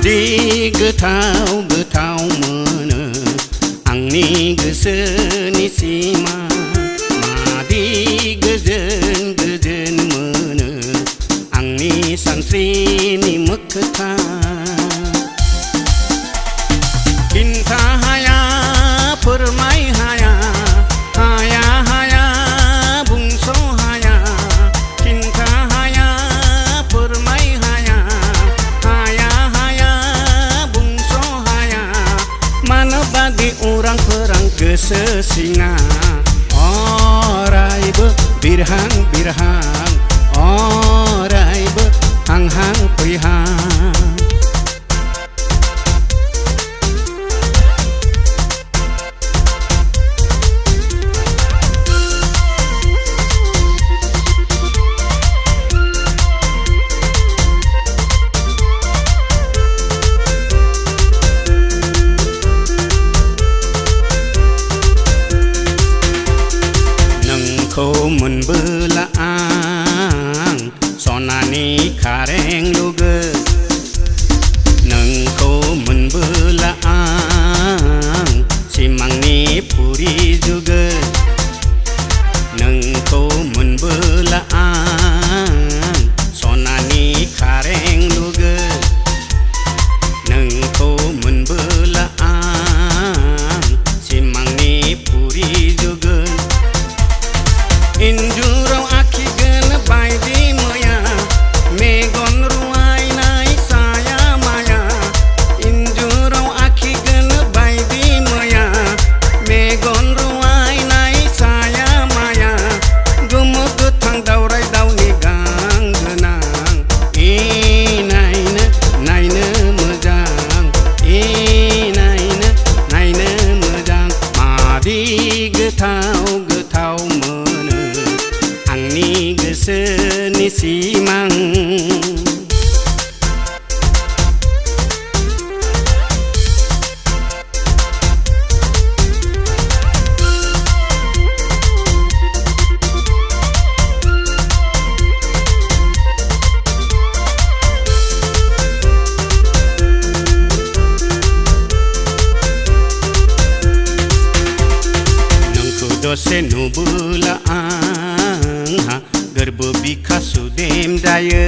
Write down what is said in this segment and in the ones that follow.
मादि गोथाव गोथाव मोनो आंनि गोसोनि सिमा मादि गोजोन गोजोन मोनो आंनि सानस्रिनि मोखोथा खिन्था हाया फोरमाय हाया हाया हाया बुंस' हाया खिन्था हाया फोरमाय हाया हाया हाया बुंस' हाया मानो बादि उरां फोरां गोसो सिङा अरायबो बिरहां बिरहां अरायबो हांहां फैहां नोंखौ मोनबोला आं सनानि खारें लुगोन नोंखौ मोनबोला आं सिमांनि फुरि जुगोन नोंखौ मोनबोला आं सनानि खारें लुगोन नोंखौ मोनबोला आं सिमांनि फुरि जुगोन इन्जुराव आखिगोन बायदि मैया मेगन रुवायनाय साया माया इन्जुराव आखिगोन बायदि मैया मेगन रुवायनाय साया माया गोमो गोथां दावराय दावनि गां गोनां नायनो मोजां नायनो मोजां मादि गोथाव गोथाव मोनो आंनि गोसोनि सिमां नोंखौ दसे नुबोला आंहा गोरबो बिखा सुदेम जायो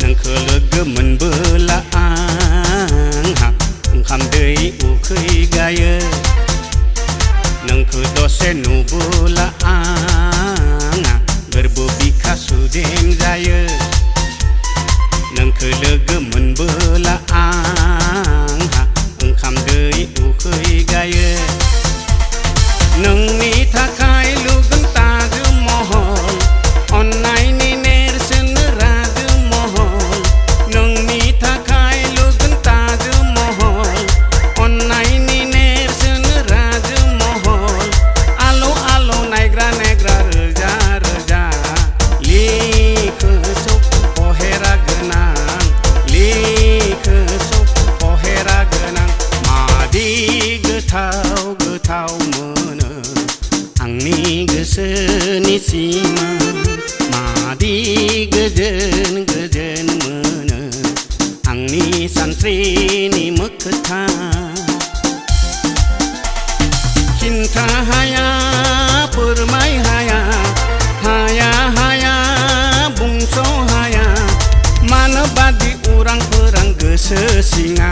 नोंखौ लोगो मोनबोला आंहा ओंखाम दै उखै गायो नोंखौ दसे नुबोला आंहा गोरबो बिखा सुदेम जायो नोंखौ लोगो मोनबोला आंहा ओंखाम दै उखै गायो नोंनि थाखाय लुगोन ताजु महल अन्नायनि नेरसोन राजु महल नोंनि थाखाय लुगोन ताजु महल अन्नायनि नेरसोन राजु महल आलो आलो नायग्रा नायग्रा रोजा रोजा लिखोसौ पहेरा गोनां लिखोसौ पहेरा गोनां मादि गोथाव गोथाव मोनो आंनि गोसोनि सिमा मादि गोजोन गोजोन मोनो आंनि सानस्रिनि मोखोथा खिन्था हाया फोरमाय हाया हाया हाया बुंस' हाया मानो बादि उरां फोरां गोसो सिङा